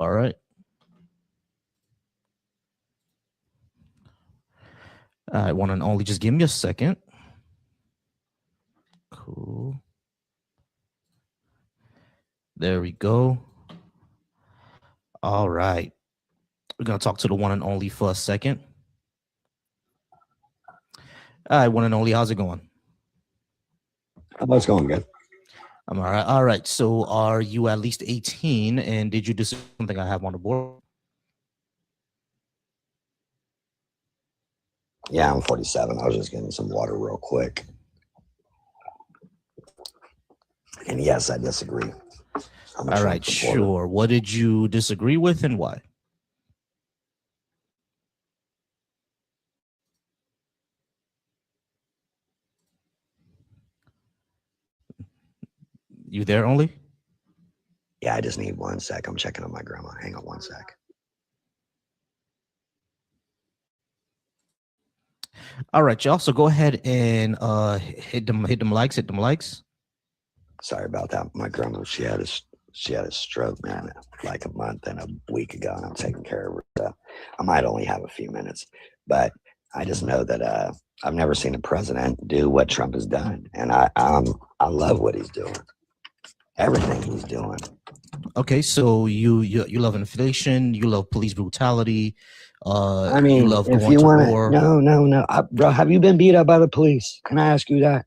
All right. I want to only just give me a second. Cool. There we go. All right. We're going to talk to the one and only for a second. All right, one and only, how's it going? Oh, it's going good. I'm all right. All right. So are you at least 18? And did you do something I have on the board? Yeah, I'm 47. I was just getting some water real quick. And yes, I disagree. All right, sure. What did you disagree with and why? You there, only? Yeah, I just need 1 sec. I'm checking on my grandma. Hang on 1 sec. All right, y'all. So go ahead and hit them likes. Sorry about that. My grandma, she had a stroke, man, like a month and a week ago, and I'm taking care of her. So I might only have a few minutes, but I just know that I've never seen a president do what Trump has done, and I love what he's doing. Everything he's doing. Okay, so you love inflation, you love police brutality. I mean, you love if going you to want war. No, bro, have you been beat up by the police? Can I ask you that?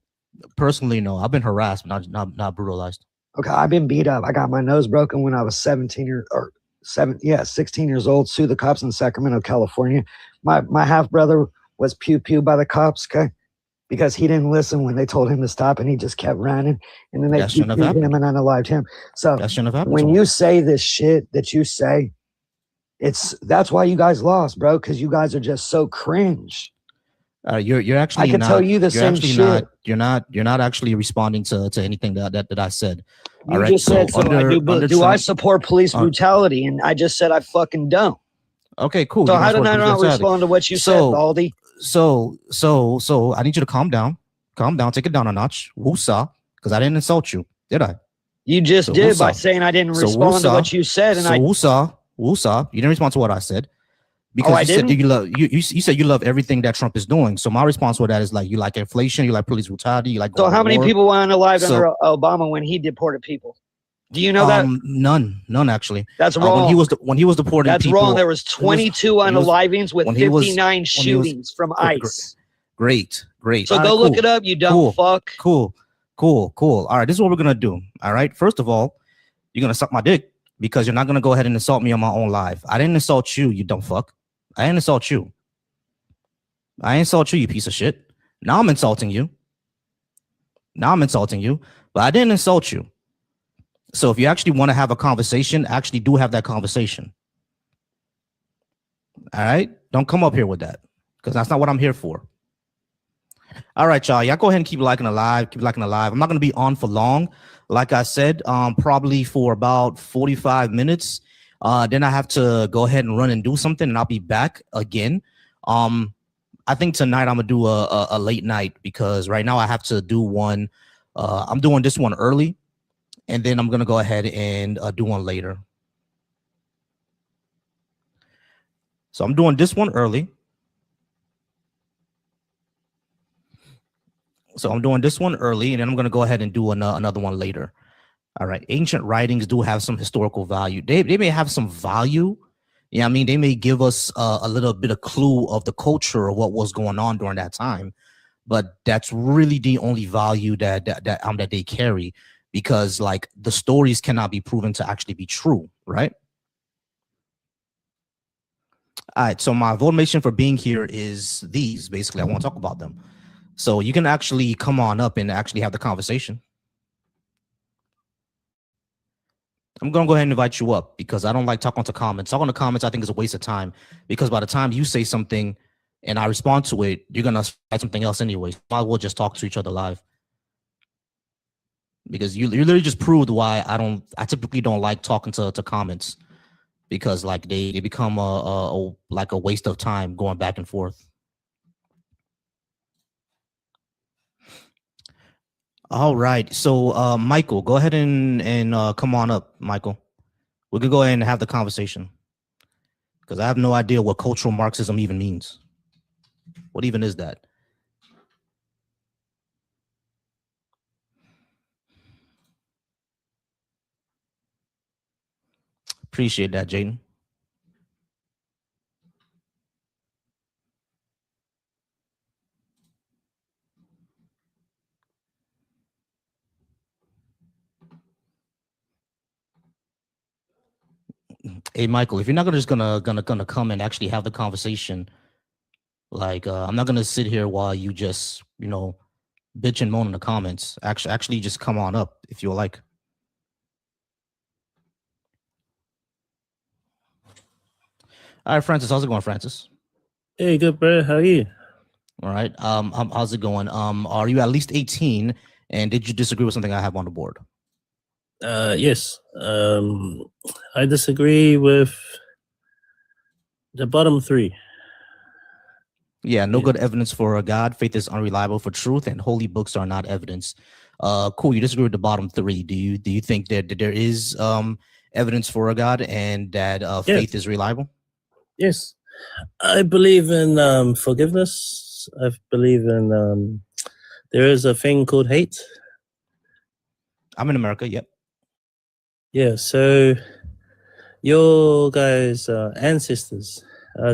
Personally, no. I've been harassed, but not brutalized. Okay, I've been beat up. I got my nose broken when I was 16 years old. Sued the cops in Sacramento, California. My half brother was pew by the cops, okay, because he didn't listen when they told him to stop, and he just kept running. And then they pew him and unalived him. So when you say this shit that you say, that's why you guys lost, bro, because you guys are just so cringe. You're actually. I can tell you the same shit. You're not actually responding to anything that I said. You just said so. Do I support police brutality? And I just said I fucking don't. Okay, cool. So how did I not respond to what you said, Baldy? So I need you to calm down. Calm down. Take it down a notch. Woosah, because I didn't insult you, did I? You just did by saying I didn't respond to what you said, and Woosah, you didn't respond to what I said. Because you said you said you love everything that Trump is doing. So my response to that is like you like inflation, you like police brutality, you like. So how many people went alive under Obama when he deported people? Do you know that? None actually. That's wrong. When he was deporting that's people, wrong. There was 22 unalivings with 59 shootings from ICE. Great. So go look it up, you dumb fuck. Cool. All right, this is what we're gonna do. All right. First of all, you're gonna suck my dick because you're not gonna go ahead and insult me on my own live. I didn't insult you, you dumb fuck. I didn't insult you. You piece of shit. Now I'm insulting you. But I didn't insult you. So if you actually want to have a conversation, actually do have that conversation. All right? Don't come up here with that because that's not what I'm here for. All right, y'all. Y'all go ahead and keep liking the live. I'm not going to be on for long. Like I said, probably for about 45 minutes. Then I have to go ahead and run and do something, and I'll be back again. I think tonight I'm gonna do a late night because right now I have to do one. I'm doing this one early, and then I'm gonna go ahead and do one later. So I'm doing this one early. And then I'm gonna go ahead and do another one later. All right. Ancient writings do have some historical value. They may have some value. Yeah, I mean, they may give us a little bit of clue of the culture of what was going on during that time, but that's really the only value that they carry, because like the stories cannot be proven to actually be true, right? All right. So my motivation for being here is these. Basically, I want to talk about them. So you can actually come on up and actually have the conversation. I'm going to go ahead and invite you up because I don't like talking to comments. Talking to comments, I think, is a waste of time because by the time you say something and I respond to it, you're going to write something else anyway. Might as well just talk to each other live because you literally just proved why I typically don't like talking to comments because like they become a waste of time going back and forth. All right. So, Michael, go ahead and come on up, Michael. We could go ahead and have the conversation because I have no idea what cultural Marxism even means. What even is that? Appreciate that, Jaden. Hey, Michael, if you're not gonna come and actually have the conversation, like I'm not gonna sit here while you just bitch and moan in the comments. Actually, just come on up if you like. All right, Francis, how's it going, Francis? Hey, good, bro. How are you? All right. How's it going? Are you at least 18? And did you disagree with something I have on the board? Yes. I disagree with the bottom three. Yeah, no good evidence for a God. Faith is unreliable for truth, and holy books are not evidence. Cool. You disagree with the bottom three. Do you think that there is evidence for a God and that faith is reliable? Yes. I believe in forgiveness. I believe in there is a thing called hate. I'm in America. Yep. Yeah. So your guys' ancestors,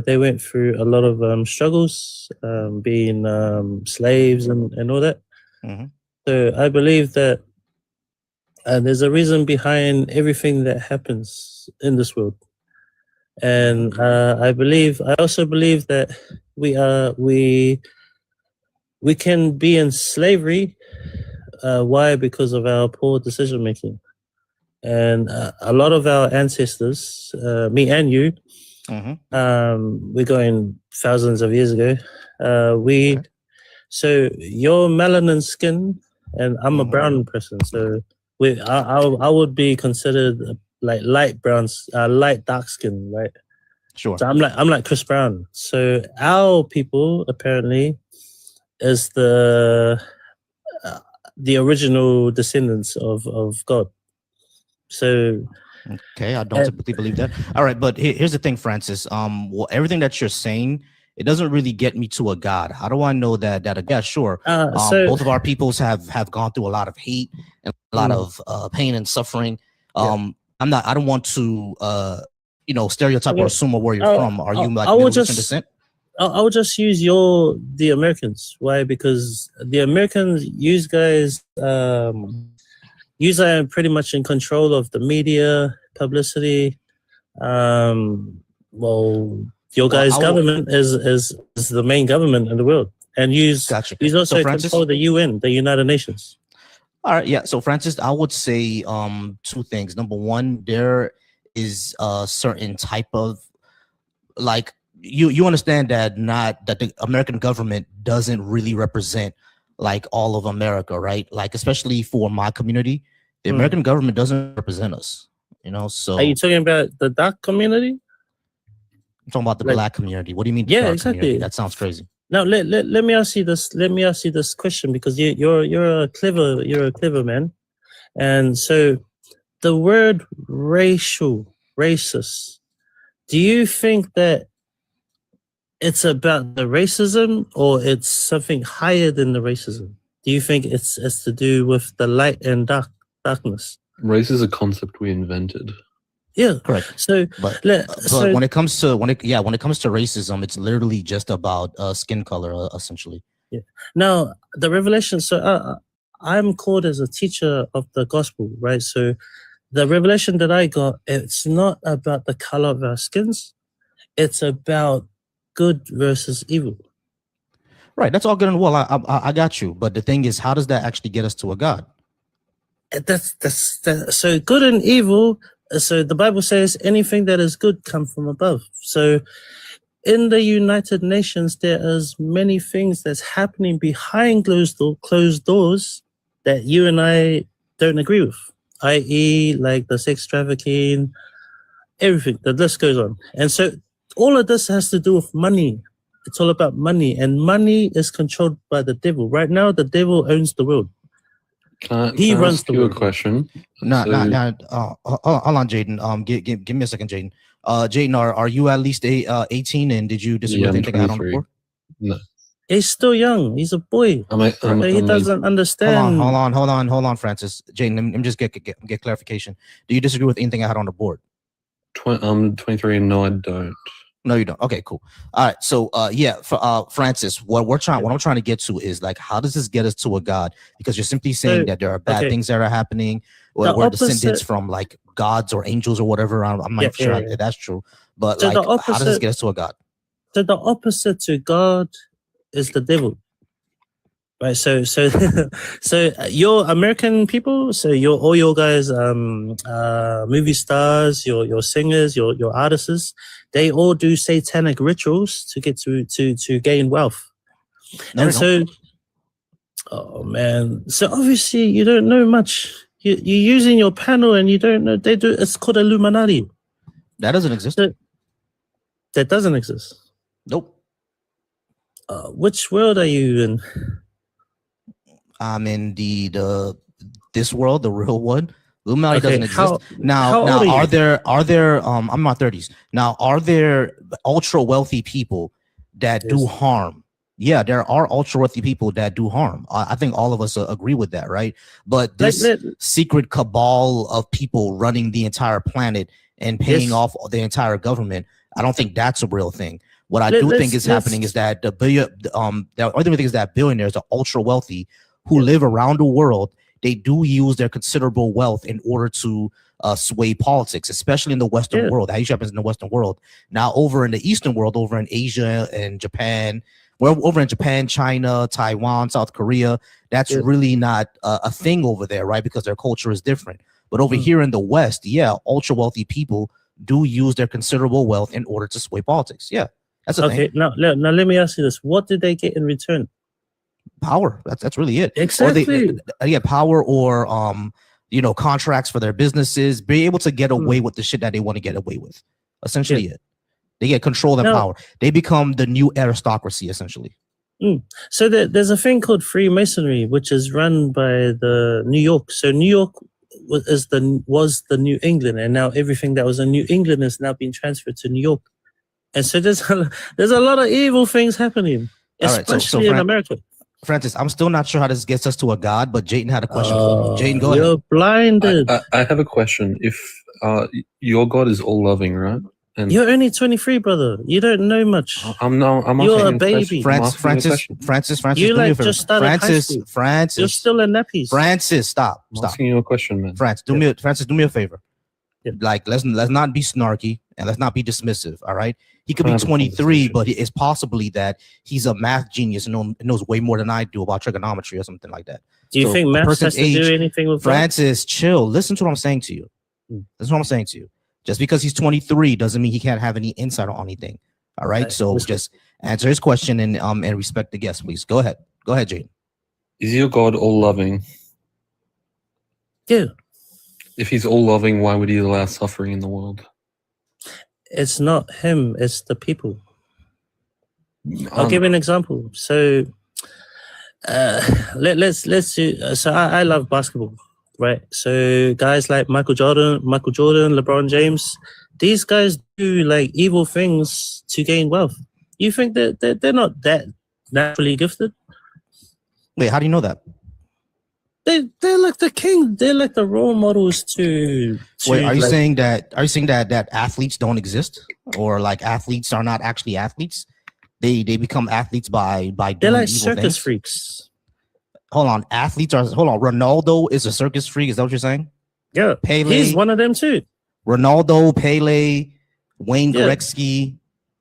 they went through a lot of struggles, being slaves and all that. Mm-hmm. So I believe that there's a reason behind everything that happens in this world. And I also believe that we can be in slavery. Why? Because of our poor decision making. And a lot of our ancestors, me and you, we're going thousands of years ago. So you're melanin skin, and I'm a brown person. So I would be considered like light brown, light dark skin, right? Sure. So I'm like Chris Brown. So our people apparently is the original descendants of God. So okay, I don't typically believe that. All right, but here's the thing, Francis. Well, everything that you're saying, it doesn't really get me to a God. How do I know that yeah, sure. Both of our peoples have gone through a lot of hate and a lot of pain and suffering. I don't want to stereotype or assume where you're from. Are you like Middle Eastern descent? I would just use the Americans. Why? Because the Americans, you guys, you are pretty much in control of the media, publicity. Your guys' government is the main government in the world, and you also control the UN, the United Nations. All right, yeah. So Francis, I would say two things. Number one, there is a certain type of like you understand that the American government doesn't really represent like all of America, right? Like especially for my community, the American government doesn't represent us. So are you talking about the dark community? I'm talking about the black community. What do you mean? Yeah, exactly. Community? That sounds crazy. Now let me ask you this. Let me ask you this question because you're a clever man, and so the word racist. Do you think that it's about the racism or it's something higher than the racism? Do you think it's to do with the light and darkness? Race is a concept we invented. Yeah, correct. So, but when it comes to racism, it's literally just about skin color, essentially. Yeah. Now the revelation. So I'm called as a teacher of the gospel, right? So the revelation that I got, it's not about the color of our skins. It's about good versus evil. Right. That's all good and well. I got you. But the thing is, how does that actually get us to a God? That's so good and evil. So the Bible says anything that is good comes from above. So in the United Nations, there is many things that's happening behind closed doors that you and I don't agree with, i.e. like the sex trafficking, everything. The list goes on. And so all of this has to do with money. It's all about money, and money is controlled by the devil. Right now, the devil owns the world. He can I runs ask the you a world. question? No, So- hold on, Jaden. Give me a second, Jaden. Jaden, are you at least 18? And did you disagree Yeah, with I'm anything I had on the 23. board? No, He's still young. He's a boy. He doesn't understand. Hold on, Francis. Jaden, let me just get clarification. Do you disagree with anything I had on the board? I'm 23 and no, I don't. No, you don't. Okay, cool. All right. So yeah, for Francis, what I'm trying to get to is like, how does this get us to a God? Because you're simply saying that there are bad things that are happening, or we're descendants from like gods or angels or whatever. I'm not even sure if that's true. But So like, how does this get us to a God? So the opposite to God is the devil. Right, so you're American people, so you're all your guys movie stars, your singers, your artists, they all do satanic rituals to get to gain wealth. No, and so oh man, so obviously you don't know much. You're using your panel and you don't know they do. It's called Illuminati. That doesn't exist. That doesn't exist. Nope. Which world are you in? I'm in this world, the real one. Illuminati doesn't exist. Now are there I'm in my 30s. Now, are there ultra wealthy people that do harm? Yeah, there are ultra wealthy people that do harm. I think all of us agree with that, right? But this secret cabal of people running the entire planet and paying off the entire government, I don't think that's a real thing. What I do think is happening is that the other thing is that billionaires are ultra wealthy who live around the world. They do use their considerable wealth in order to sway politics, especially in the Western world. That usually happens in the Western world. Now, over in the Eastern world, over in Asia and Japan, over in Japan, China, Taiwan, South Korea, that's really not a thing over there, right? Because their culture is different. But over here in the West, ultra wealthy people do use their considerable wealth in order to sway politics. Yeah, that's a thing. Now let me ask you this: what did they get in return? Power. That's really it. Exactly. Or they power or contracts for their businesses, be able to get away with the shit that they want to get away with. Essentially it. They get control and power. They become the new aristocracy, essentially. So there's a thing called Freemasonry, which is run by the New York. So New York was the New England, and now everything that was in New England is now being transferred to New York. And so there's a lot of evil things happening, especially in America. Francis, I'm still not sure how this gets us to a God, but Jayden had a question for me. Jayden, go ahead. You're blinded. I have a question. If your God is all loving, right? And you're only 23, brother. You don't know much. You're a baby. Francis, you like just started high school. Francis, you're still in nappies. Francis, stop. I'm asking you a question, man. Francis, do me a favor. Like, let's not be snarky and let's not be dismissive. All right. He could be 23, but it's possibly that he's a math genius and knows way more than I do about trigonometry or something like that. Do you think math has to do anything with Francis? Chill. Listen to what I'm saying to you. Listen to what I'm saying to you. Just because he's 23 doesn't mean he can't have any insight on anything. All right. So just answer his question and respect the guest, please. Go ahead. Go ahead, Jayden. Is your God all loving? Yeah. If he's all loving, why would he allow suffering in the world? It's not him, it's the people. I'll give you an example. So let's do, so I love basketball, right? So guys like Michael Jordan, LeBron James, these guys do like evil things to gain wealth. You think that they're not that naturally gifted? Wait, how do you know that? They're like the king. They're like the role models to wait, are you saying that athletes don't exist, or like athletes are not actually athletes? They become athletes by doing they're like evil circus things? freaks. Hold on, Ronaldo is a circus freak, is that what you're saying? Yeah. Pele, he's one of them too. Ronaldo, Pele, Wayne Gretzky,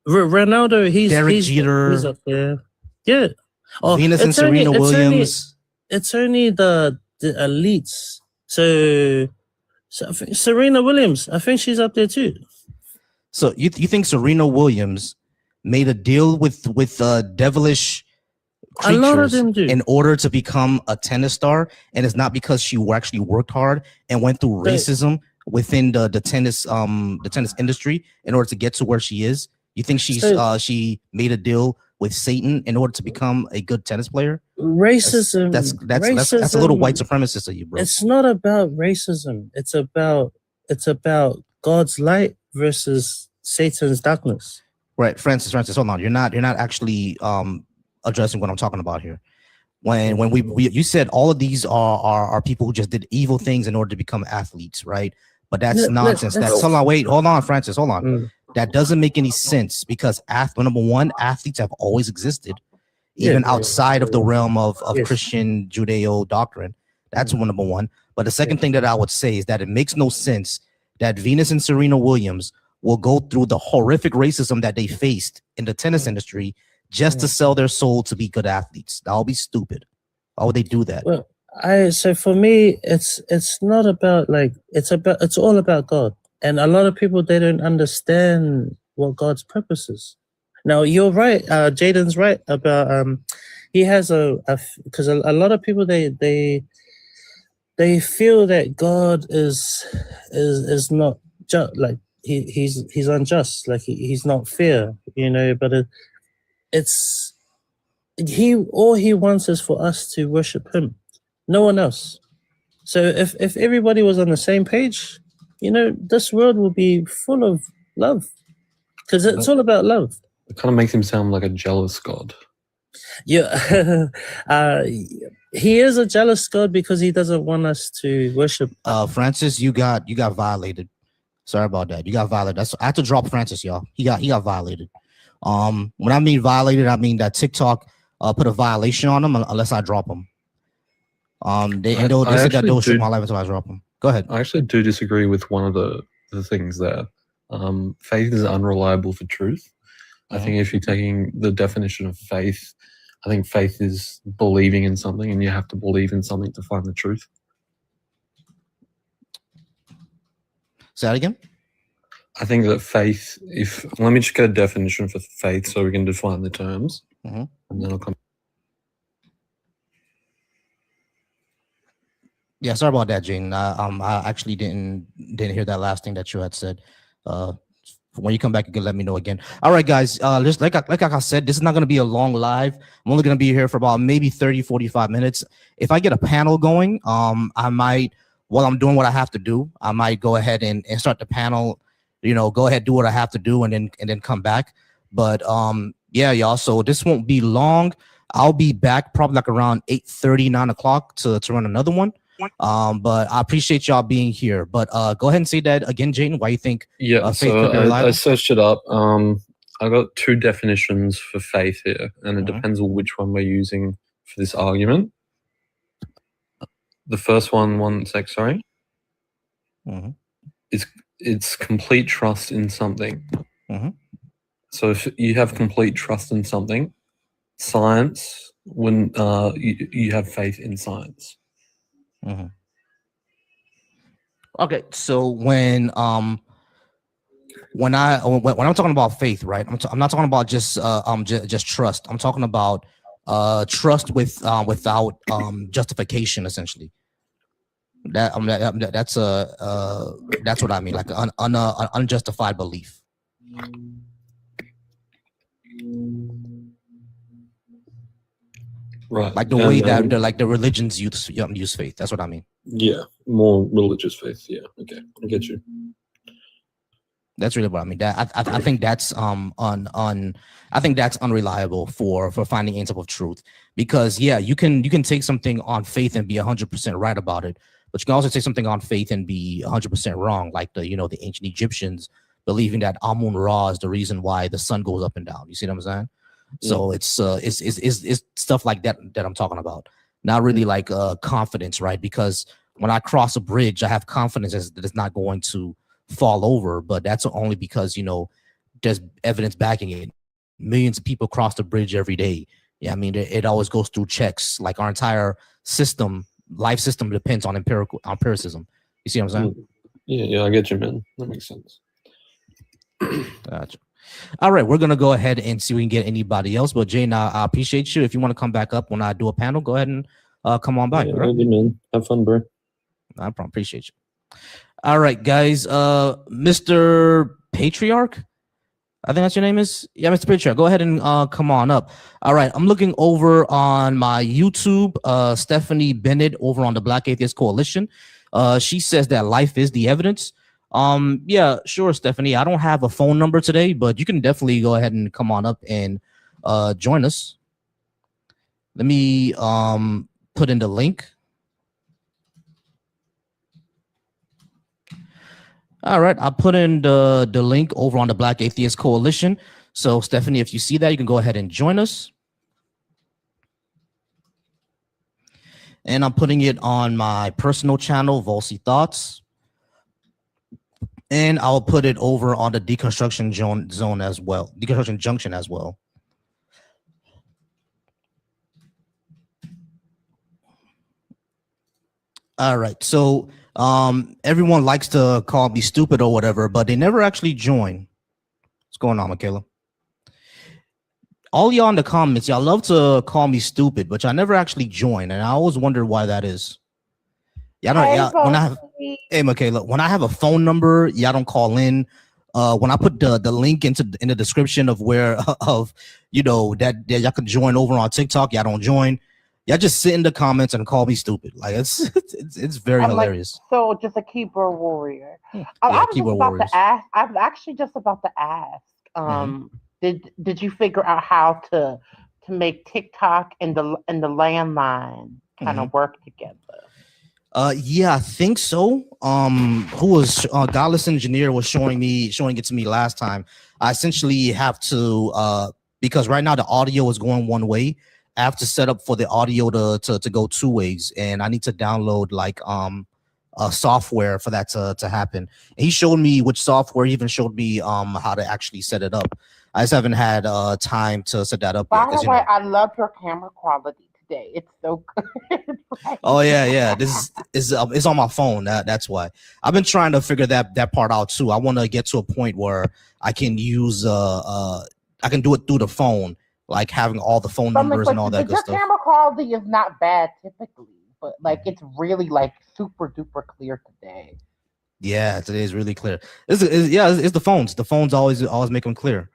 Ronaldo, Derek Jeter, he's up there. Yeah. Oh, Venus and Serena Williams. It's only the elites. So I think Serena Williams, I think she's up there too. So you think Serena Williams made a deal with devilish creatures a lot of them do. in order to become a tennis star, and it's not because she actually worked hard and went through racism within the tennis industry in order to get to where she is? You think she made a deal with Satan in order to become a good tennis player? racism. That's a little white supremacist of you, bro. It's not about racism. It's about God's light versus Satan's darkness. Right, Francis, hold on. You're not actually addressing what I'm talking about here. When we you said all of these are people who just did evil things in order to become athletes, right? But that's nonsense. Hold on, Francis, hold on. That doesn't make any sense because number one, athletes have always existed, even outside of the realm of Christian Judeo doctrine. That's number one. But the second thing that I would say is that it makes no sense that Venus and Serena Williams will go through the horrific racism that they faced in the tennis industry just to sell their soul to be good athletes. That would be stupid. Why would they do that? Well, so for me, it's not about it's all about God. And a lot of people, they don't understand what God's purpose is. Now, you're right. Jaden's right about he has because a lot of people they feel that God is not just like he's unjust, like he's not fair, but all he wants is for us to worship him, no one else. So if everybody was on the same page, this world will be full of love, because it's all about love. It kind of makes him sound like a jealous God. Yeah. He is a jealous God because he doesn't want us to worship. Francis, you got violated. Sorry about that. You got violated. I had to drop Francis, y'all. He got violated. When I mean violated, I mean that TikTok put a violation on him unless I drop him. They said that they'll shoot my life until I drop him. Go ahead. I actually do disagree with one of the things there. Faith is unreliable for truth. I think if you're taking the definition of faith, I think faith is believing in something, and you have to believe in something to find the truth. Say that again? I think that faith, let me just get a definition for faith so we can define the terms, and then I'll come. Yeah, sorry about that, Jane. I actually didn't hear that last thing that you had said. When you come back, you can let me know again. All right, guys. Just like I said, this is not going to be a long live. I'm only going to be here for about maybe 30, 45 minutes. If I get a panel going, I might, while I'm doing what I have to do, I might go ahead and start the panel. Go ahead, do what I have to do, and then come back. But yeah, y'all. So this won't be long. I'll be back probably like around 8:30, 9 o'clock to run another one. But I appreciate y'all being here. But go ahead and say that again, Jayden. Why you think? Yeah, so I searched it up. I got two definitions for faith here, and it depends on which one we're using for this argument. The first one sec, sorry. It's complete trust in something. So if you have complete trust in something, science, when you have faith in science. Okay, so when I'm talking about faith, right? I'm not talking about just trust. I'm talking about trust without justification, essentially. That's what I mean, like an unjustified belief. Right. Like the way that the religions use faith. That's what I mean. Yeah, more religious faith. Yeah, okay, I get you. That's really what I mean. That I think that's I think that's unreliable for finding answer of truth, because yeah, you can take something on faith and be 100% right about it, but you can also take something on faith and be 100% wrong, like the ancient Egyptians believing that Amun-Ra is the reason why the sun goes up and down. You see what I'm saying? So it's stuff like that I'm talking about. Not really like confidence, right? Because when I cross a bridge, I have confidence that it's not going to fall over, but that's only because there's evidence backing it. Millions of people cross the bridge every day. Yeah, I mean it always goes through checks. Like our entire life system depends on empiricism. You see what I'm saying? Yeah, I get you, man. That makes sense. Gotcha. All right, we're gonna go ahead and see if we can get anybody else. But Jane, I appreciate you. If you want to come back up when I do a panel, go ahead and come on by. Yeah, right? Good, man. Have fun, bro. I appreciate you. All right, guys. Mr. Patriarch, I think that's your name is. Yeah, Mr. Pitcher. Go ahead and come on up. All right. I'm looking over on my YouTube. Stephanie Bennett over on the Black Atheist Coalition. She says that life is the evidence. Yeah, sure, Stephanie. I don't have a phone number today, but you can definitely go ahead and come on up and join us. Let me put in the link. All right, I put in the link over on the Black Atheist Coalition. So, Stephanie, if you see that, you can go ahead and join us. And I'm putting it on my personal channel, Volcy Thoughts. And I'll put it over on the deconstruction zone as well, deconstruction junction as well. All right, so everyone likes to call me stupid or whatever, but they never actually join. What's going on, Michaela? All y'all in the comments, y'all love to call me stupid, but y'all never actually join, and I always wonder why that is. Y'all don't. When I have, hey, Michaela, when I have a phone number, y'all don't call in. When I put the link in the description of where that y'all can join over on TikTok, y'all don't join. Y'all just sit in the comments and call me stupid. Like it's very hilarious. Like, so just a keyboard warrior. Yeah, I was keyboard just about warriors. to ask. I was actually just about to ask. Did you figure out how to make TikTok and the landline kind of work together? Yeah, I think so. Who was Godless Engineer was showing it to me last time. I essentially have to because right now the audio is going one way. I have to set up for the audio to go two ways, and I need to download like software for that to happen. And he showed me which software. He even showed me how to actually set it up. I just haven't had time to set that up By yet. the way, I love your camera quality today. It's so good. Oh yeah. This is it's on my phone. That's why I've been trying to figure that part out too. I want to get to a point where I can use I can do it through the phone, like having all the phone numbers and all that good stuff. Your camera quality is not bad typically, but like it's really like super duper clear today. Yeah, today is really clear. It's the phones. The phones always make them clear.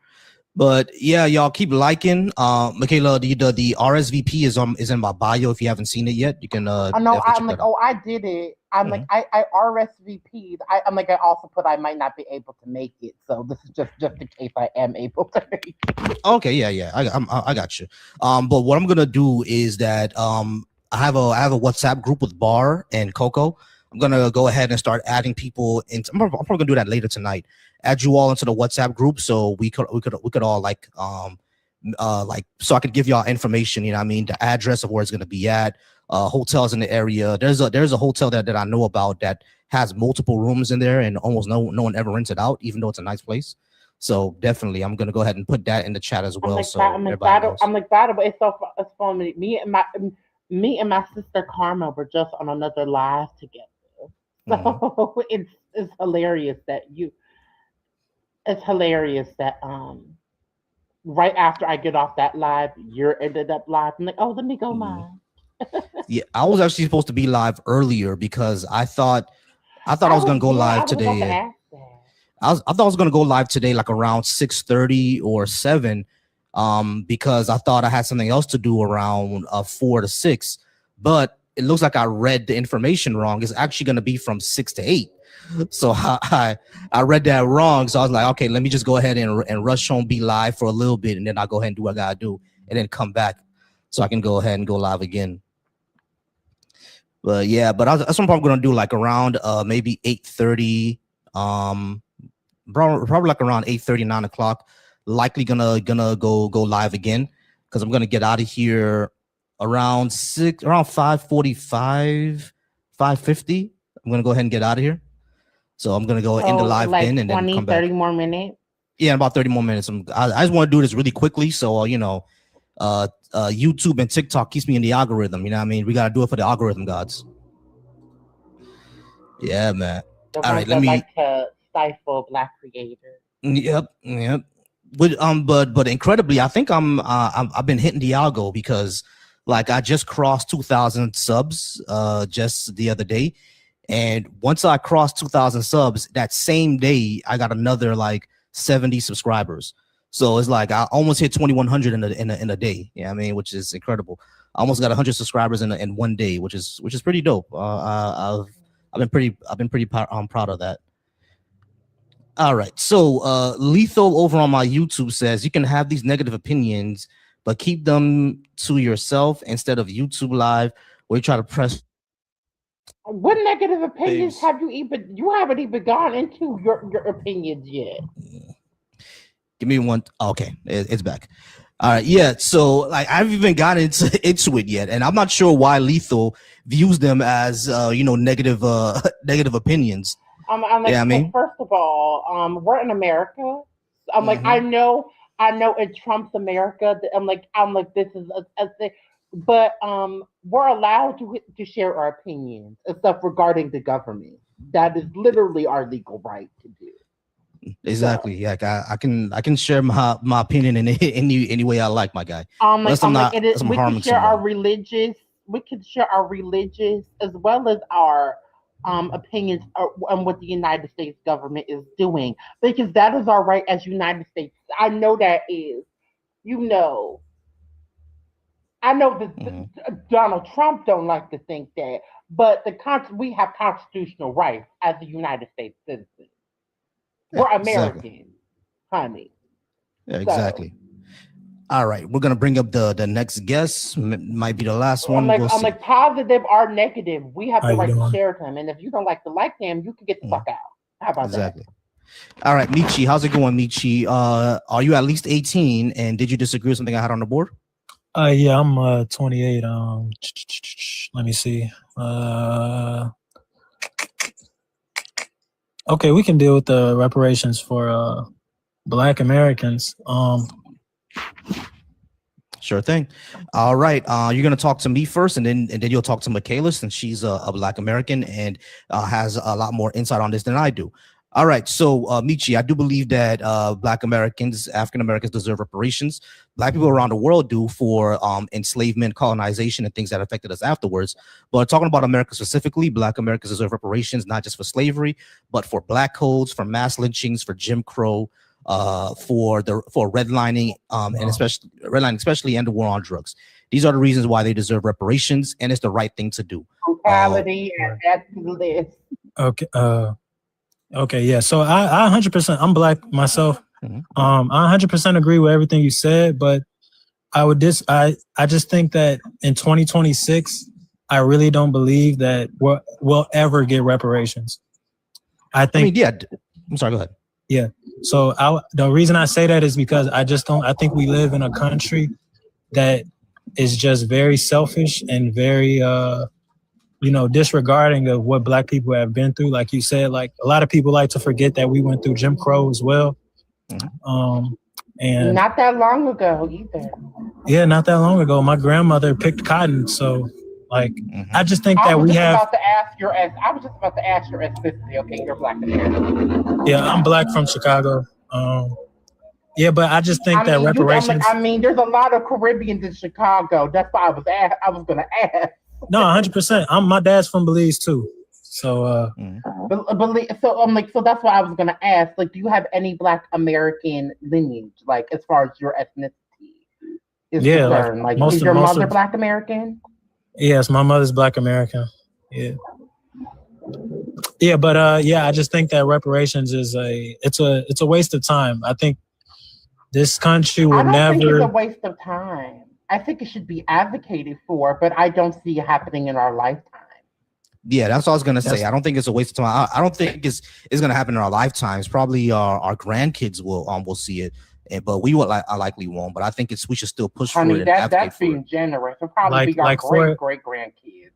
But yeah, y'all keep liking. Michaela, the RSVP is in my bio. If you haven't seen it yet, you can. I know. I'm like, I did it. I'm like, I RSVP'd. I'm like, I also put I might not be able to make it. So this is just in case I am able to make it. Okay, yeah. I got you. But what I'm gonna do is that I have a WhatsApp group with Bar and Coco. I'm gonna go ahead and start adding people into. I'm probably gonna do that later tonight. Add you all into the WhatsApp group so we could all like so I could give y'all information. You know what I mean? The address of where it's gonna be at. Hotels in the area. There's a hotel that I know about that has multiple rooms in there, and almost no one ever rents it out, even though it's a nice place. So definitely, I'm gonna go ahead and put that in the chat as well. I'm like, by the way, it's funny. Me and my sister Karma were just on another live together. So it's hilarious that right after I get off that live, you're ended up live. I'm like, oh, let me go live. Yeah, I was actually supposed to be live earlier because I thought I was gonna go live today. I thought I was gonna go live today like around 6:30 or 7, because I thought I had something else to do around 4 to 6, but it looks like I read the information wrong. It's actually gonna be from 6 to 8. So I read that wrong. So I was like, okay, let me just go ahead and rush home, be live for a little bit, and then I'll go ahead and do what I gotta do, and then come back so I can go ahead and go live again. But yeah, that's what I'm probably gonna do, like around maybe 8:30, probably like around 8:30, 9 o'clock. Likely gonna go live again because I'm gonna get out of here around 5:45, 5:50. I'm gonna go ahead and get out of here. So I'm gonna go into live like then and 20, then come back. 30 more minutes. Yeah, about 30 more minutes. I just want to do this really quickly, so YouTube and TikTok keeps me in the algorithm. You know what I mean? We gotta do it for the algorithm gods. Yeah, man. All right, let me like to stifle Black creators. Yep. But incredibly, I think I've been hitting the algo because like I just crossed 2,000 subs just the other day. And once I crossed 2,000 subs, that same day I got another like 70 subscribers. So it's like I almost hit 2,100 in a day. Yeah, I mean, which is incredible. I almost got 100 subscribers in one day, which is pretty dope. I've been pretty proud of that. All right. So Lethal over on my YouTube says you can have these negative opinions, but keep them to yourself instead of YouTube Live where you try to press. What negative opinions Babes. have you even? You haven't even gone into your opinions yet. Give me one. Okay, it's back. All right, yeah. So like I haven't even gotten into it yet, and I'm not sure why Lethal views them as negative negative opinions. I'm like, Yeah, I mean, first of all, we're in America. I'm like, I know it Trump's America. I'm like, this is a thing, but we're allowed to share our opinions and stuff regarding the government. That is literally our legal right to do. Exactly. Yeah, I can share my opinion in any way I like, my guy. Unless I'm not, unless I'm we can harming share our someone. religious. We can share our religious as well as our opinions on what the United States government is doing, because that is our right as United States. I know that is, I know that Donald Trump don't like to think that, but we have constitutional rights as a United States citizen. We're Americans, Exactly. honey. Yeah, exactly. All right, we're gonna bring up the next guest. Might be the last one. I'm like positive or negative. We have How the you right to doing? share them, and if you don't like them, you can get the fuck out. How about exactly. All right, Michi, how's it going, Michi? Are you at least 18? And did you disagree with something I had on the board? Yeah, I'm 28. Let me see. Okay, we can deal with the reparations for Black Americans. Sure thing. All right. You're gonna talk to me first, and then you'll talk to Michaela, since she's a Black American and has a lot more insight on this than I do. All right. So, Michi, I do believe that Black Americans, African Americans, deserve reparations. Black people around the world do, for enslavement, colonization, and things that affected us afterwards. But talking about America specifically, Black Americans deserve reparations, not just for slavery, but for Black codes, for mass lynchings, for Jim Crow, for redlining, and especially and the war on drugs. These are the reasons why they deserve reparations, and it's the right thing to do. brutality and that's the list. Okay. Okay. Yeah. So I 100%. I'm Black myself. I 100% agree with everything you said, but I just think that in 2026, I really don't believe that we'll ever get reparations. I think. Yeah. I'm sorry. Go ahead. Yeah. So the reason I say that is because I think we live in a country that is just very selfish and very, disregarding of what Black people have been through. Like you said, like a lot of people like to forget that we went through Jim Crow as well. And not that long ago either. Yeah, not that long ago. My grandmother picked cotton. So like, I just think that we have. I was just about to ask your ethnicity. Okay, you're Black American. Yeah, I'm Black from Chicago. Yeah, but I just think that reparations. There's a lot of Caribbeans in Chicago. That's why I was gonna ask. No, 100%. My dad's from Belize too. So so that's why I was gonna ask. Like, do you have any Black American lineage? Like, as far as your ethnicity is concerned, like is your mother Black American? Yes, my mother's Black American. Yeah. Yeah, but I just think that reparations is it's a waste of time. I think this country will never. I don't think it's a waste of time. I think it should be advocated for, but I don't see it happening in our lifetime. Yeah, that's what I was gonna say. I don't think it's a waste of time. I don't think it's gonna happen in our lifetimes. Probably our grandkids will see it, but we will likely won't. But I think we should still push for it. That's being generous. It'll probably be our great grandkids.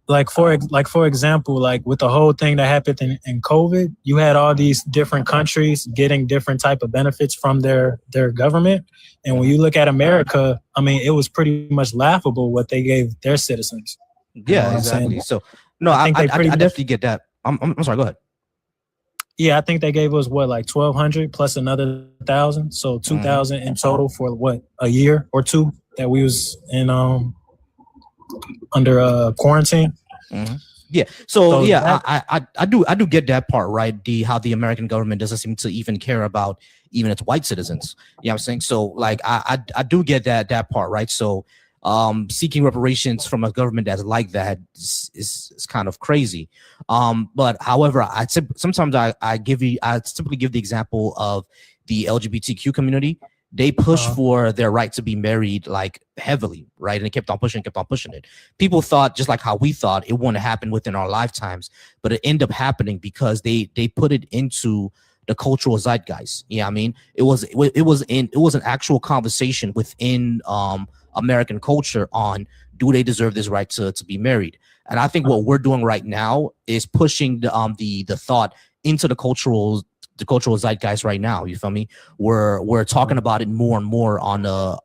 Like for example, like with the whole thing that happened in COVID, you had all these different countries getting different type of benefits from their government. And when you look at America, I mean, it was pretty much laughable what they gave their citizens. Yeah, exactly. So no, I definitely get that. I'm sorry, go ahead. Yeah, I think they gave us like 1,200 plus another 1,000. So 2,000 in total for a year or two that we was in under quarantine. Yeah. So yeah, that- I do get that part, right? How the American government doesn't seem to even care about even its white citizens. You know what I'm saying? So like I do get that part, right? So seeking reparations from a government that's like that is kind of crazy. But however, sometimes I simply give the example of the LGBTQ community. They push for their right to be married like heavily, right? And they kept on pushing it. People thought, just like how we thought, it wouldn't happen within our lifetimes, but it ended up happening because they put it into the cultural zeitgeist. Yeah, I mean, it was an actual conversation within American culture on, do they deserve this right to be married? And I think what we're doing right now is pushing the thought into the cultural zeitgeist right now. You feel me? We're talking about it more and more on a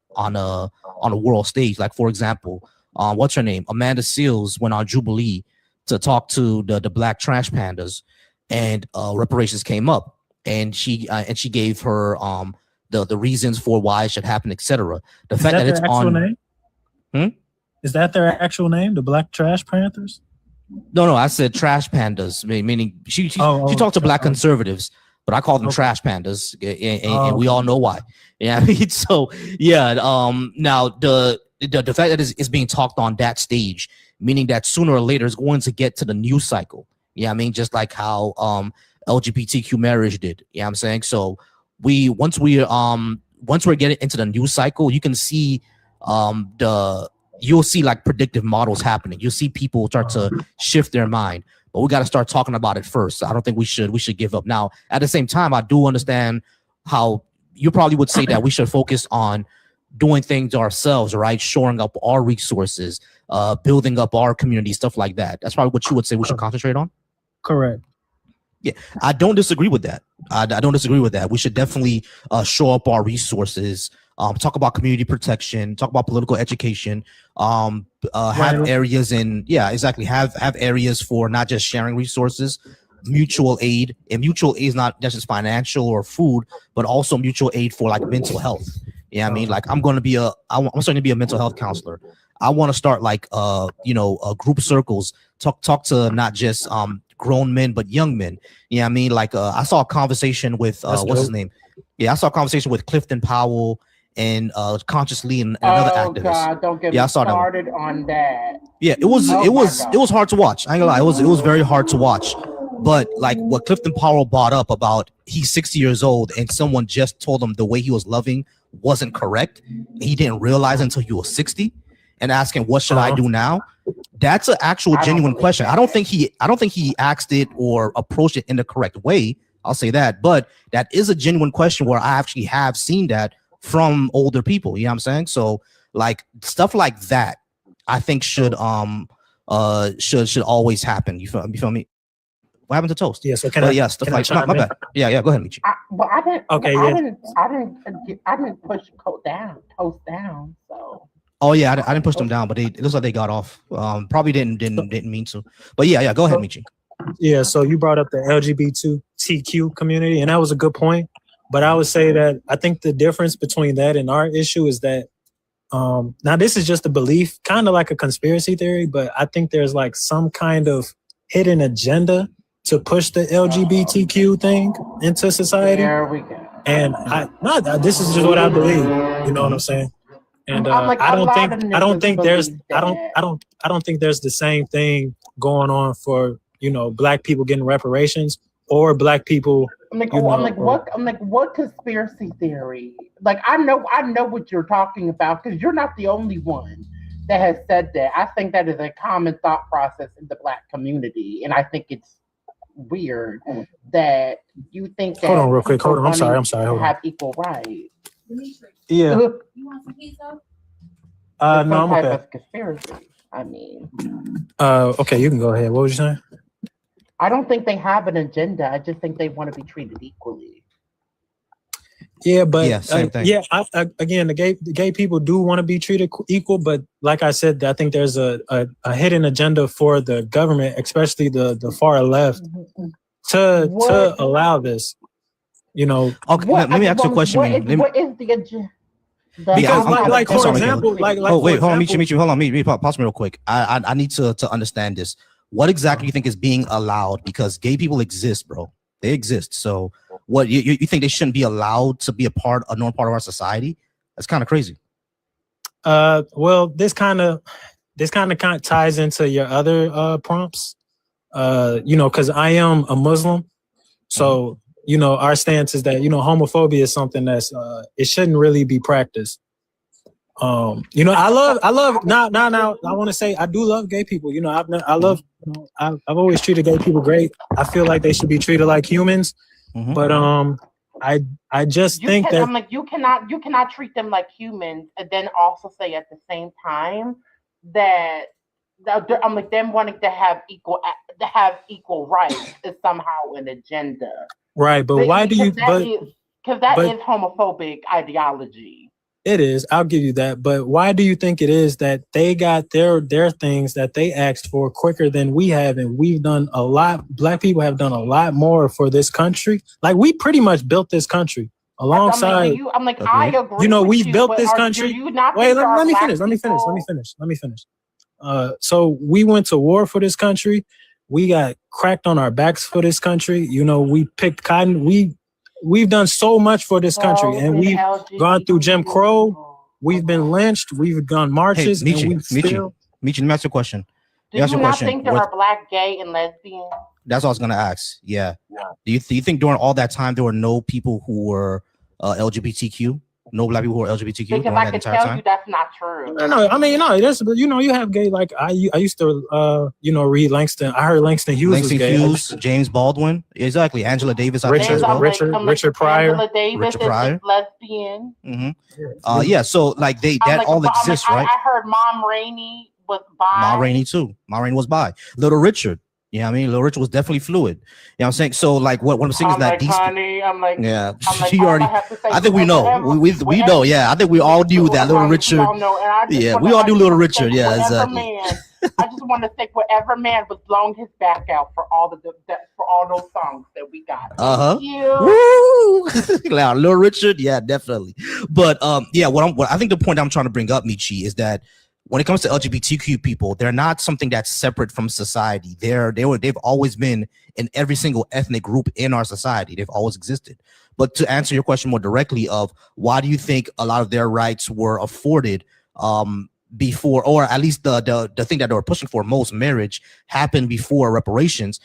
world stage. Like, for example, what's her name? Amanda Seales went on Jubilee to talk to the Black Trash Pandas, and reparations came up, and she gave her the reasons for why it should happen, etc. The fact that it's on. Name? Is that their actual name? The Black Trash Panthers? No, I said trash pandas, meaning she talked to Black conservatives, but I call them trash pandas, and we all know why. Yeah, I mean, so yeah. Now the fact that it's being talked on that stage, meaning that sooner or later it's going to get to the news cycle. Yeah, I mean, just like how LGBTQ marriage did. Yeah, I'm saying. So once we're getting into the news cycle, you can see you'll see like predictive models happening. You'll see people start to shift their mind, but we got to start talking about it first. I don't think we should give up. Now, at the same time, I do understand how you probably would say that we should focus on doing things ourselves, right? Shoring up our resources, building up our community, stuff like that. That's probably what you would say we should concentrate on. Correct. Yeah, I don't disagree with that. I don't disagree with that. We should definitely shore up our resources, talk about community protection, talk about political education, have areas have areas for not just sharing resources, mutual aid. And mutual aid is not just financial or food, but also mutual aid for like mental health. Yeah, I mean, like I'm starting to be a mental health counselor. I want to start like group circles, talk to not just grown men but young men. Yeah, I mean, like I saw a conversation with what's his name? Yeah, I saw a conversation with Clifton Powell and Consciously and another activist. Oh God, don't get me started on that. Yeah, it was hard to watch. I ain't gonna lie, it was very hard to watch. But like what Clifton Powell brought up about he's 60 years old and someone just told him the way he was loving wasn't correct. He didn't realize until he was 60, and asking what should I do now? That's an actual genuine question. I don't think he asked it or approached it in the correct way. I'll say that, but that is a genuine question where I actually have seen that from older people. You know what I'm saying? So like stuff like that, I think should always happen. You feel me? What happened to Toast? Yeah, so my bad. Yeah, go ahead, Michi. I didn't push Toast down. So. Oh yeah, I didn't push them down, but it looks like they got off. Probably didn't mean to. But yeah, go ahead, Michi. Yeah, so you brought up the LGBTQ community, and that was a good point. But I would say that I think the difference between that and our issue is that now this is just a belief, kind of like a conspiracy theory, but I think there's like some kind of hidden agenda to push the LGBTQ thing into society. There we go. And this is just what I believe. You know what I'm saying? And I don't think there's the same thing going on for Black people getting reparations or Black people. What conspiracy theory? Like I know what you're talking about because you're not the only one that has said that. I think that is a common thought process in the Black community, and I think it's weird that you think that. Hold on, real quick. Hold on. I'm sorry. Hold on. Have equal rights. Yeah. You want some pizza? No, I'm okay. Of conspiracy. I mean. Okay, you can go ahead. What was you saying? I don't think they have an agenda. I just think they want to be treated equally. Yeah, but same thing. Again, the gay people do want to be treated equal, but like I said, I think there's a hidden agenda for the government, especially the far left, to allow this. Okay, let me ask you a question. What is the agenda? Because, for example, wait, hold on, Michi, hold on, pause me real quick. I need to understand this. What exactly do you think is being allowed? Because gay people exist, bro. They exist. So what you think they shouldn't be allowed to be a normal part of our society? That's kind of crazy. Well, this kind of ties into your other prompts. Because I am a Muslim, so our stance is that homophobia is something that's it shouldn't really be practiced. I love now. I want to say I do love gay people. I've always treated gay people great. I feel like they should be treated like humans. But I just think that I'm like you cannot treat them like humans and then also say at the same time that I'm like them wanting to have equal rights is somehow an agenda. Right, but why do you? Because that is homophobic ideology. It is. I'll give you that. But why do you think it is that they got their things that they asked for quicker than we have, and we've done a lot? Black people have done a lot more for this country. Like we pretty much built this country alongside. I agree. We've built this country. Wait, let me finish. Let me finish. So we went to war for this country. We got cracked on our backs for this country. We picked cotton. We've done so much for this country, and we've gone through Jim Crow. We've been lynched. We've gone marches. Hey, Michi, let me ask you a question. Do you not think there are black, gay, and lesbian? That's what I was gonna ask. Yeah. Do you think during all that time there were no people who were LGBTQ? No black people who are LGBTQ. Because I can tell you that's not true. No. I mean, there's you have gay. Like I used to read Langston. I heard Langston Hughes was gay. Hughes, James Baldwin, exactly. Angela Davis, Richard Pryor. Angela Davis is lesbian. Yeah. So like that all exists, right? I heard Mom Rainey was bi. Mom Rainey too. Mom Rainey was bi. Little Richard. Yeah, I mean, Little Richard was definitely fluid. You know what I'm saying? So, like, what I'm saying is that these. Yeah, you already. I think we know. We know. Yeah, I think we all knew that Little Richard. Yeah, we all knew Little Richard. Yeah, exactly. I just want to thank whatever man was blowing his back out for all those songs that we got. Woo! Little Richard. Yeah, definitely. But yeah, what I think the point I'm trying to bring up, Michi, is that when it comes to LGBTQ people, they're not something that's separate from society. They've always been in every single ethnic group in our society. They've always existed. But to answer your question more directly of why do you think a lot of their rights were afforded before, or at least the thing that they were pushing for, most marriage, happened before reparations,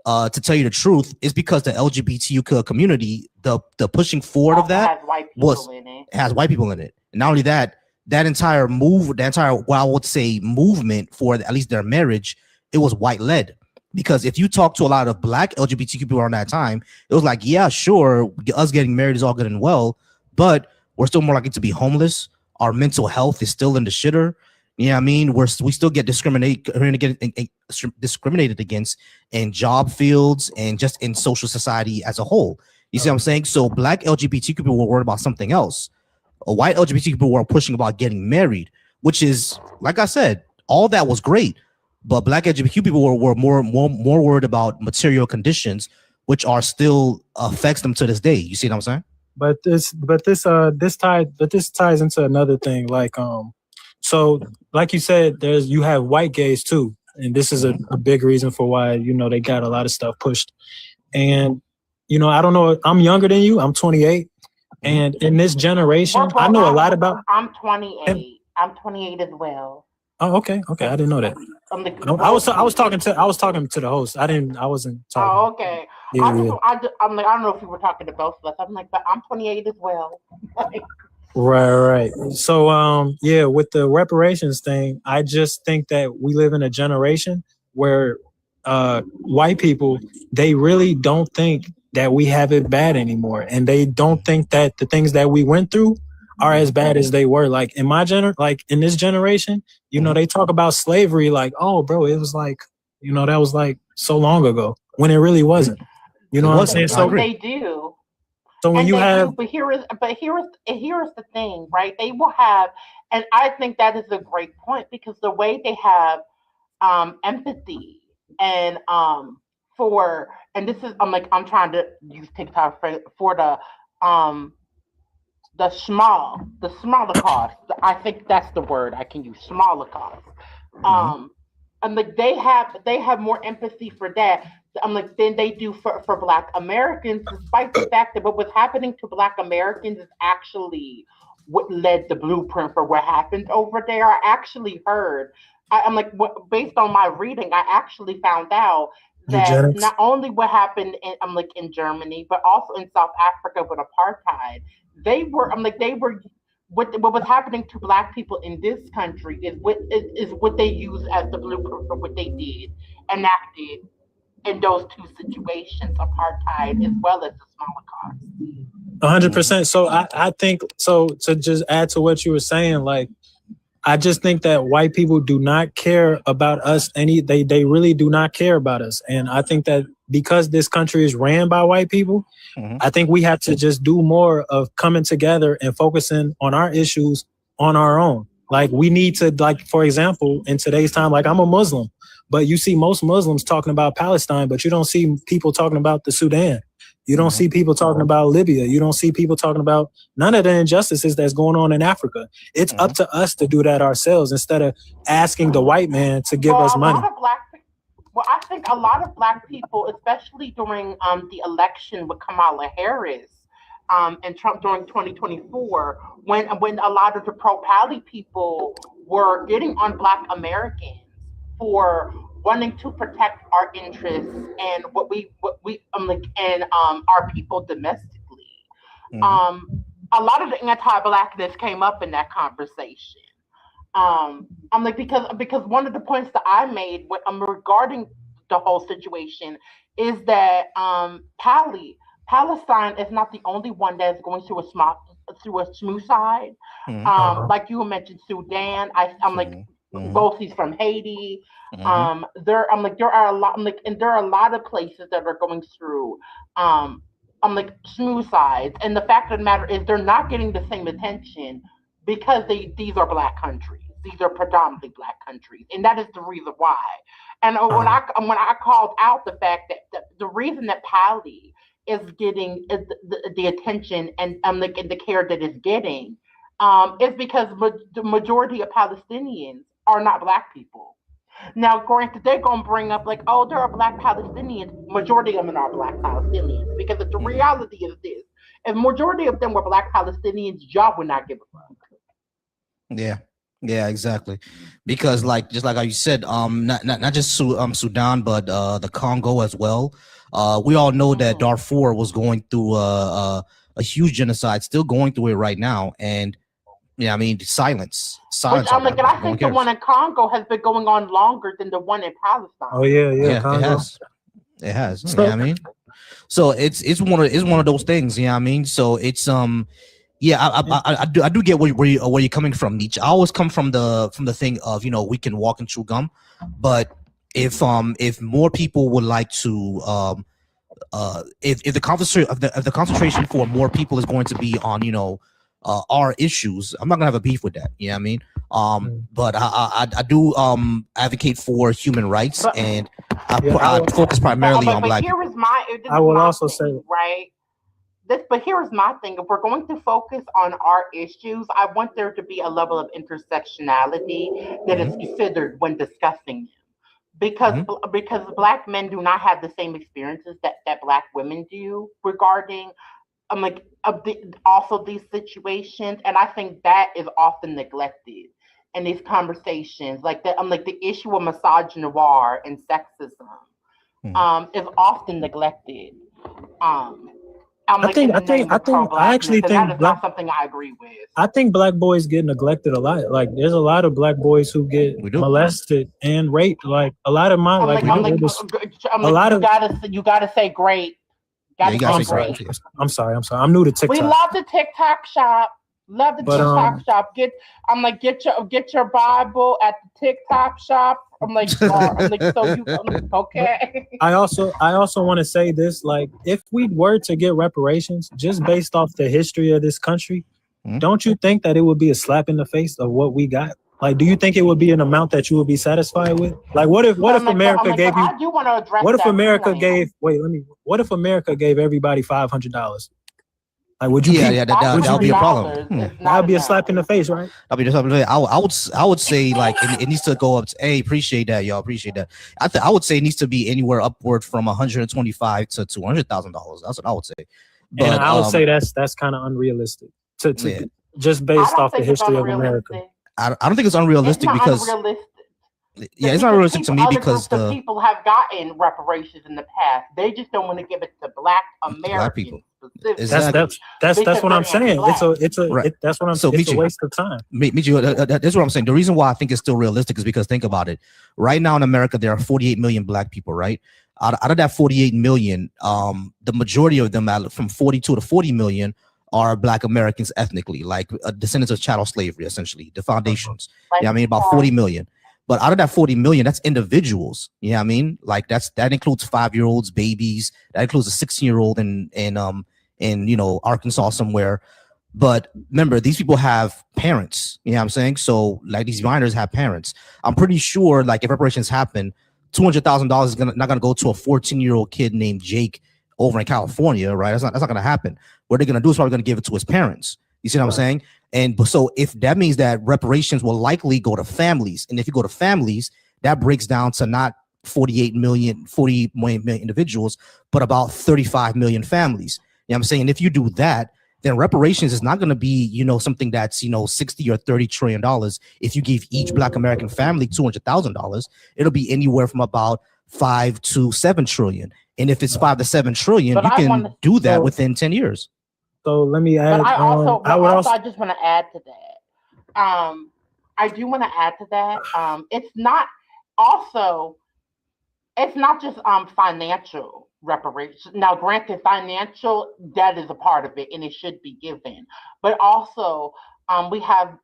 to tell you the truth, is because the LGBTQ community, the pushing forward of that has white people in it. And not only that, that entire what I would say movement for at least their marriage, it was white led. Because if you talk to a lot of black LGBTQ people around that time, it was like, yeah, sure, us getting married is all good and well, but we're still more likely to be homeless. Our mental health is still in the shitter. You know what I mean? We still get discriminated against in job fields and just in social society as a whole. You see what I'm saying? So black LGBTQ people were worried about something else. White LGBT people were pushing about getting married, which is, like I said, all that was great. But black LGBTQ people were more worried about material conditions, which are still affects them to this day. You see what I'm saying? But this ties into another thing. Like so like you said, you have white gays too, and this is a big reason for why they got a lot of stuff pushed. And I don't know. I'm younger than you. I'm 28. And in this generation, I know a lot about. I'm 28. I'm 28 as well. Oh, okay. I didn't know that. I was talking to the host. I wasn't talking. Oh, okay. Yeah, I'm like, I don't know if you were talking to both of us. I'm like, but I'm 28 as well. Right. So, yeah, with the reparations thing, I just think that we live in a generation where white people, they really don't think that we have it bad anymore, and they don't think that the things that we went through are as bad as they were. Like in in this generation, they talk about slavery like, oh, bro, it was like, that was like so long ago, when it really wasn't. You know what I'm saying? So they do. So when you have, but here is the thing, right? They will have, and I think that is a great point, because the way they have empathy and and this is, I'm trying to use TikTok for the smaller cost. I think that's the word I can use, smaller cost. I'm like they have more empathy for that. I'm like than they do for Black Americans, despite the fact that what was happening to Black Americans is actually what led the blueprint for what happened over there. I actually heard. I'm like, based on my reading, I actually found out that Eugenics. not only what happened in I'm like in Germany, but also in South Africa with apartheid, they were what was happening to Black people in this country is what they use as the blueprint for what they did enacted in those two situations, apartheid as well as the Holocaust. 100%. So I think so to just add to what you were saying, like I just think that white people do not care about us they really do not care about us. And I think that because this country is ran by white people, I think we have to just do more of coming together and focusing on our issues on our own. Like we need to, like, for example, in today's time, like I'm a Muslim, but you see most Muslims talking about Palestine, but you don't see people talking about the Sudan. You don't see people talking about Libya. You don't see people talking about none of the injustices that's going on in Africa. It's up to us to do that ourselves instead of asking the white man to give us money. I think a lot of Black people, especially during the election with Kamala Harris and Trump during 2024, when a lot of the pro-Pally people were getting on Black Americans for wanting to protect our interests and what we and our people domestically. A lot of the anti-Blackness came up in that conversation. I'm like because one of the points that I made regarding the whole situation is that Palestine is not the only one that's going through a smooth side. Like you mentioned, Sudan. I'm like Volcy's from Haiti. There are a lot. And there are a lot of places that are going through. Smooth sides, and the fact of the matter is they're not getting the same attention because these are Black countries. These are predominantly Black countries, and that is the reason why. And when I called out the fact that the reason that Pally is getting the attention and the care that it's getting is because the majority of Palestinians are not Black people. Now, granted, they're gonna bring up like, oh, there are Black Palestinians. Majority of them are Black Palestinians because the reality is this: if majority of them were Black Palestinians, y'all would not give a fuck. Yeah, exactly. Because just like how you said, not just Sudan, but the Congo as well. We all know that Darfur was going through a huge genocide, still going through it right now, and I mean silence. Which I think the one in Congo has been going on longer than the one in Palestine. Oh yeah, Congo. It has. So, you know what I mean? So it's one of those things. You know what I mean? So it's I do get where you're coming from, Nietzsche. I always come from the thing of we can walk and chew gum, but if more people would like to if the concentration for more people is going to be on our issues, I'm not gonna have a beef with that. You know what I mean? But I do advocate for human rights, and I focus primarily on Black people. I will also say right. But here's my thing: if we're going to focus on our issues, I want there to be a level of intersectionality that is considered when discussing them, because Black men do not have the same experiences that Black women do regarding also these situations, and I think that is often neglected in these conversations. Like the issue of misogynoir and sexism is often neglected. I actually think that is not something I agree with. I think Black boys get neglected a lot. Like there's a lot of Black boys who get molested and raped. Like a lot of my you gotta say great. I'm sorry. I'm new to TikTok. We love the TikTok shop. Love the TikTok shop. Get your Bible at the TikTok shop. Okay. I also want to say this: like, if we were to get reparations just based off the history of this country, don't you think that it would be a slap in the face of what we got? Like, do you think it would be an amount that you would be satisfied with? Like, what if America gave you? I do want to address. What if America gave? What if America gave everybody $500? Like, would you? Yeah, that'll be a problem. That would be a slap in the face, right? I'll be just. I would say like it needs to go up. Hey, appreciate that, y'all. Appreciate that. I would say it needs to be anywhere upward from $125,000 to $200,000. That's what I would say. But and I would say that's kind of unrealistic to just based off the history of America. I don't think it's unrealistic because it's not realistic to me because the people have gotten reparations in the past. They just don't want to give it to Black Americans. Black people. Exactly. That's what I'm saying. That's what I'm saying. It's a waste of time. That's what I'm saying. The reason why I think it's still realistic is because think about it. Right now in America, there are 48 million Black people, right? Out of that 48 million, the majority of them, from 42 to 40 million, are Black Americans ethnically, like descendants of chattel slavery, essentially, the foundations. Yeah, I mean, about 40 million. But out of that 40 million, that's individuals. You know what I mean? Like that includes 5-year-olds, babies. That includes a 16-year-old in Arkansas somewhere. But remember, these people have parents. You know what I'm saying? So like these minors have parents. I'm pretty sure like if reparations happen, $200,000 is not gonna go to a 14-year-old kid named Jake over in California, right? That's not gonna happen. What they're gonna do is probably gonna give it to his parents. You see what I'm saying? And so if that means that reparations will likely go to families, and if you go to families, that breaks down to not 40 million individuals, but about 35 million families. You know what I'm saying? If you do that, then reparations is not going to be, something that's, 60 or $30 trillion. If you give each Black American family $200,000, it'll be anywhere from about 5 to 7 trillion. And if it's 5 to 7 trillion, you can do that within 10 years. So let me add. But I just want to add to that. I do want to add to that. It's not just financial reparations. Now, granted, financial debt is a part of it, and it should be given. But also, we have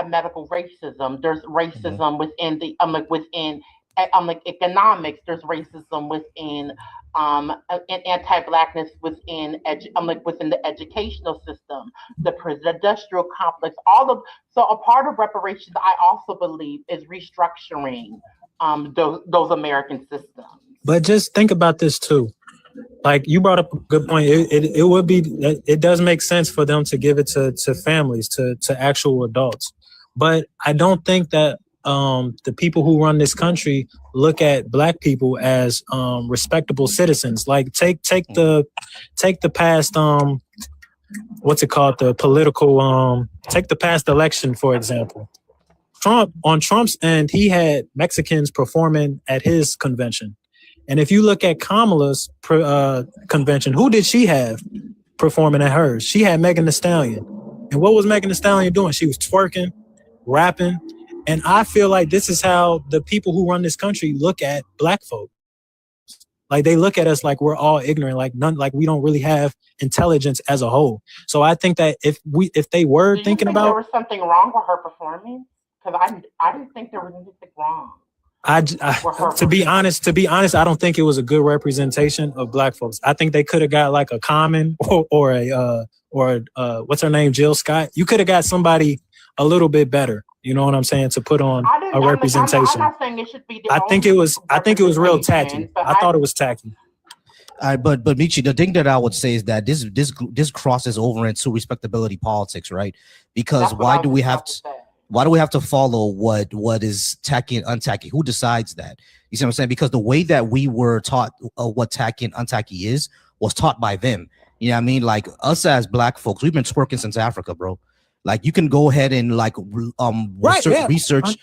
medical racism. There's racism within the within economics. There's racism within and anti-Blackness within within the educational system, the industrial complex, so a part of reparations I also believe is restructuring those American systems. But just think about this too. Like you brought up a good point. It does make sense for them to give it to families, to actual adults. But I don't think that the people who run this country look at Black people as respectable citizens. Like take the past what's it called, the political take the past election, for example. On Trump's end, he had Mexicans performing at his convention. And if you look at Kamala's convention, who did she have performing at hers? She had Megan Thee Stallion. And what was Megan Thee Stallion doing? She was twerking, rapping. And I feel like this is how the people who run this country look at Black folk. Like they look at us like we're all ignorant, like we don't really have intelligence as a whole. So I think that if they were thinking about, there was something wrong with her performing, because I didn't think there was anything wrong. To be honest, I don't think it was a good representation of Black folks. I think they could have got like a Common or a what's her name, Jill Scott. You could have got somebody a little bit better. You know what I'm saying? To put on a representation. I'm not saying it should be. I think it was real tacky. I thought it was tacky. All right, but Michi, the thing that I would say is that this crosses over into respectability politics, right? Because why do we have to follow what is tacky and untacky? Who decides that? You see what I'm saying? Because the way that we were taught what tacky and untacky is was taught by them. You know what I mean? Like us as Black folks, we've been twerking since Africa, bro. Like you can go ahead and research.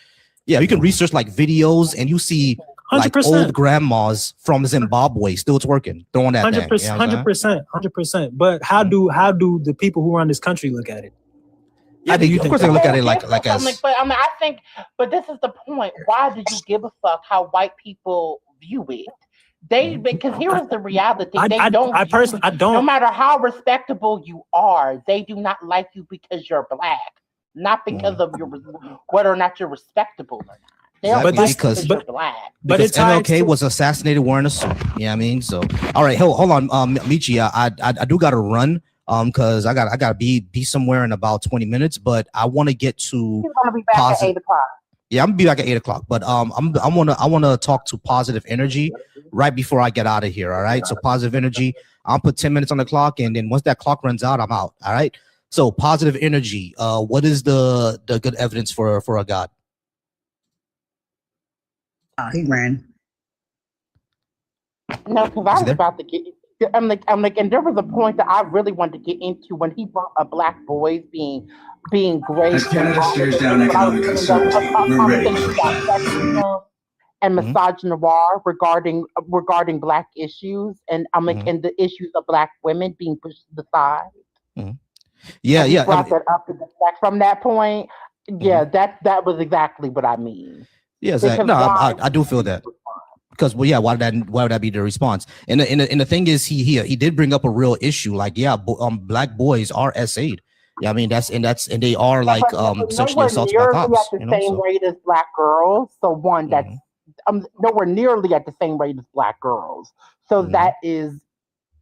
Yeah, you can research like videos and you see 100%. Like old grandmas from Zimbabwe still twerking, throwing that 100%. But how do the people who run this country look at it? I think, of course, they look at it like as. But this is the point. Why do you give a fuck how white people view it? Because here is the reality. No matter how respectable you are, they do not like you because you're Black, not because of whether or not you're respectable or not. Because you're Black. But MLK was assassinated wearing a suit. You know what I mean? So, all right, hold on, Michi. I do got to run. Because I gotta be somewhere in about 20 minutes, but I want to get to. He's gonna be back at 8 o'clock. Yeah, I'm gonna be back at 8 o'clock. But I wanna talk to positive energy right before I get out of here. All right. So positive energy. I'll put 10 minutes on the clock, and then once that clock runs out, I'm out. All right. So positive energy. What is the good evidence for a God? He ran. No, because I Is he was there? about to get. I'm like, and there was a point that I really wanted to get into when he brought up black boys being great. As Canada stares down economic uncertainty, we're ready for sexism and Mhm. misogynoir regarding black issues, and I'm like, Mhm. and the issues of black women being pushed to the side. Yeah, And he yeah. brought that up to deflect from that point. Yeah, that was exactly what I mean. Yeah, Zach. Because No, why? I do feel that. Because well, yeah, why would that be the response? And the thing is, he did bring up a real issue. Like, yeah, black boys are SA'd. Yeah, I mean and they are like But sexually nowhere assaulted by nearly cops. at the same rate as black girls. So one, that's nowhere nearly at the same rate as black girls. So that is,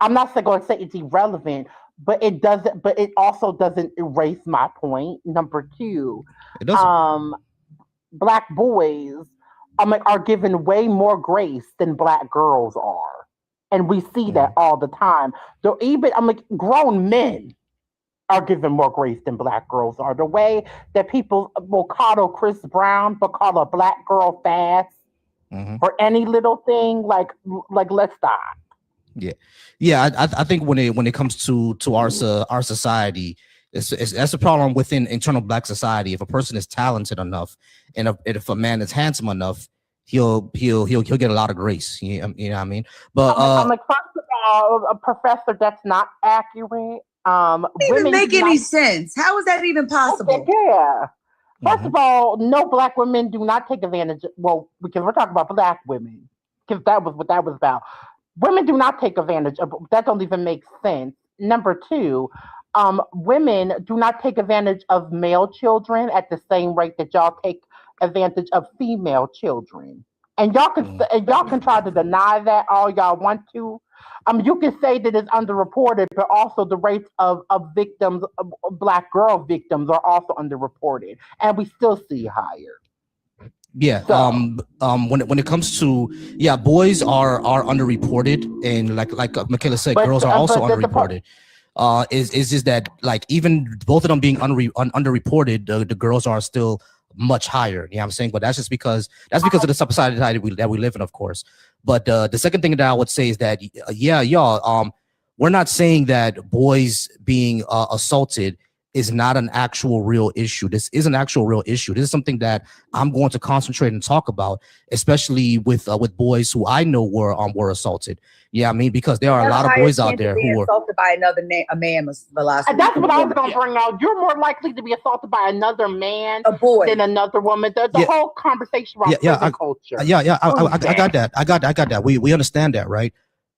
I'm not going to say it's irrelevant, but it doesn't. But it also doesn't erase my point. Number two, It doesn't. Black boys are given way more grace than black girls are, and we see that all the time. So even grown men are given more grace than black girls are. The way that people will coddle Chris Brown but call a black girl fast for any little thing, like let's stop. Yeah. I think when it comes to our society, that's a problem within internal black society. If a person is talented enough, and if a man is handsome enough, he'll get a lot of grace. You know what I mean? But first of all, a professor, that's not accurate. Doesn't even make any sense. How is that even possible? Yeah. First of all, no black women do not take advantage. Well, because we're talking about black women, because that was what that was about. Women do not take advantage of. That don't even make sense. Number two, women do not take advantage of male children at the same rate that y'all take advantage of female children. And y'all can try to deny that all y'all want to. You can say that it's underreported, but also the rates of victims, black girl victims, are also underreported, and we still see higher. Yeah. So, when it comes to boys are underreported, and like Michaela said, girls are also underreported. Is just that, like, even both of them being underreported, the girls are still much higher. You know what I'm saying? But that's because of the society that we live in, of course. But the second thing that I would say is that y'all, we're not saying that boys being assaulted is not an actual real issue. This is an actual real issue. This is something that I'm going to concentrate and talk about, especially with boys who I know were assaulted. Yeah, I mean, because there are a lot of boys out there who were assaulted by a man. Velocity. That's what I was going to bring out. You're more likely to be assaulted by another man, a boy, than another woman. The whole conversation around prison culture. I got that. I got that. We understand that, right?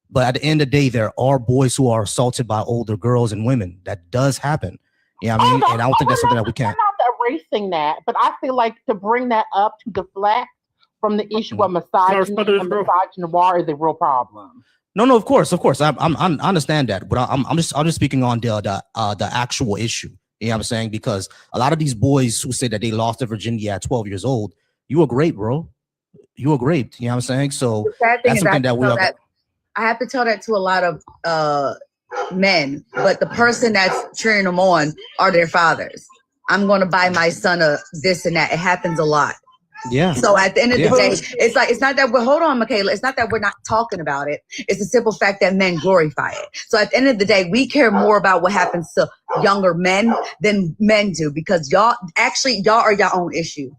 But at the end of the day, there are boys who are assaulted by older girls and women. That does happen. Yeah, I mean, and I don't think that's something that we can't. I'm not erasing that, but I feel like to bring that up to deflect from the issue of misogyny and misogynoir is a real problem. No, of course. I understand that, but I'm just speaking on the actual issue. You know what I'm saying? Because a lot of these boys who say that they lost their virginity at 12 years old, you were great, bro. You were great. You know what I'm saying? So that's something that we are. I have to tell that to a lot of men, but the person that's cheering them on are their fathers. I'm going to buy my son a this and that. It happens a lot. Yeah. So at the end of the day, it's not that hold on, Michaela. It's not that we're not talking about it. It's the simple fact that men glorify it. So at the end of the day, we care more about what happens to younger men than men do, because y'all are your own issue.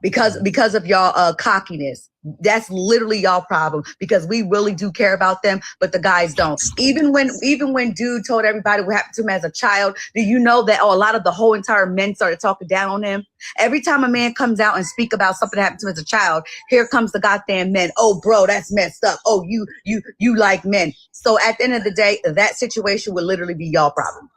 Because of y'all cockiness. That's literally y'all problem, because we really do care about them, but the guys don't. Even when dude told everybody what happened to him as a child, do you know that a lot of the whole entire men started talking down on him? Every time a man comes out and speak about something that happened to him as a child, here comes the goddamn men. Oh, bro, that's messed up. Oh, you like men. So at the end of the day, that situation would literally be y'all problem.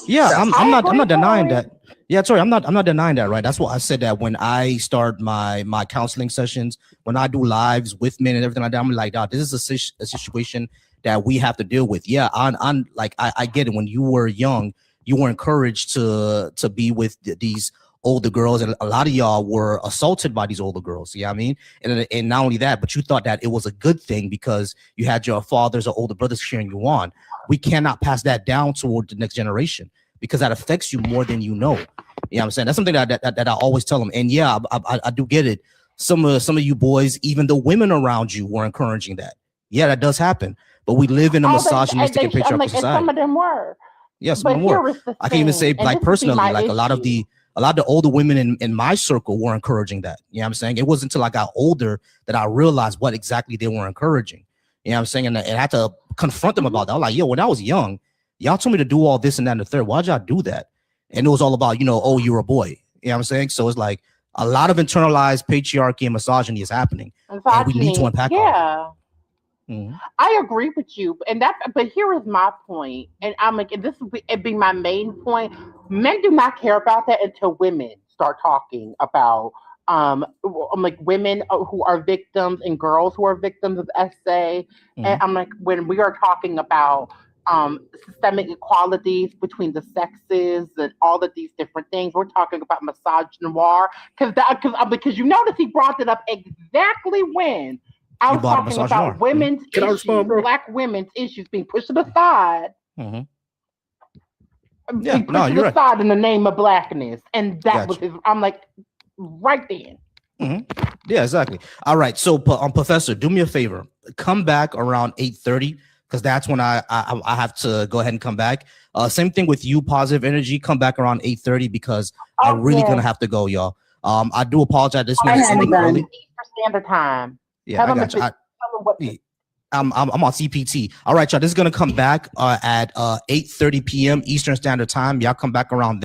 Yeah, so, I'm not denying that. Yeah, sorry, I'm not denying that, right? That's what I said, that when I start my counseling sessions, when I do lives with men and everything like that, I'm like, this is a situation that we have to deal with. Yeah, I get it. When you were young, you were encouraged to be with these older girls, and a lot of y'all were assaulted by these older girls. You know what I mean? And not only that, but you thought that it was a good thing because you had your fathers or older brothers cheering you on. We cannot pass that down toward the next generation because that affects you more than you know. You know what I'm saying? That's something that I always tell them. And yeah, I do get it. Some of you boys, even the women around you were encouraging that. Yeah, that does happen. But we live in a misogynistic and patriarchal society. And some of them were. Yes, some of them were. I can even say, like, personally, like a lot of the older women in my circle were encouraging that. You know what I'm saying? It wasn't until I got older that I realized what exactly they were encouraging. You know what I'm saying? And I had to confront them about that. I was like, yo, when I was young, y'all told me to do all this and that and the third. Why'd y'all do that? And it was all about, oh, you're a boy. You know what I'm saying? So it's like a lot of internalized patriarchy and misogyny is happening. And we need to unpack all Mm-hmm. I agree with you, but here is my point, and I'm like, this would be my main point. Men do not care about that until women start talking about, like women who are victims and girls who are victims of SA. Mm-hmm. And I'm like, when we are talking about systemic equalities between the sexes and all of these different things, we're talking about misogynoir because you notice he brought it up exactly when. I was talking about women's issues, Black women's issues being pushed to the side. Mm-hmm. Being pushed to the side in the name of Blackness. And that was his, I'm like, right then. Mm-hmm. Yeah, exactly. All right. So, Professor, do me a favor. Come back around 8:30 because that's when I have to go ahead and come back. Same thing with you, Positive Energy. Come back around 8:30 because I'm really going to have to go, y'all. I do apologize. This was something early. Eastern Standard Time. Yeah, I got you. I'm on CPT. All right, y'all. This is gonna come back at 8:30 p.m. Eastern Standard Time. Y'all come back around.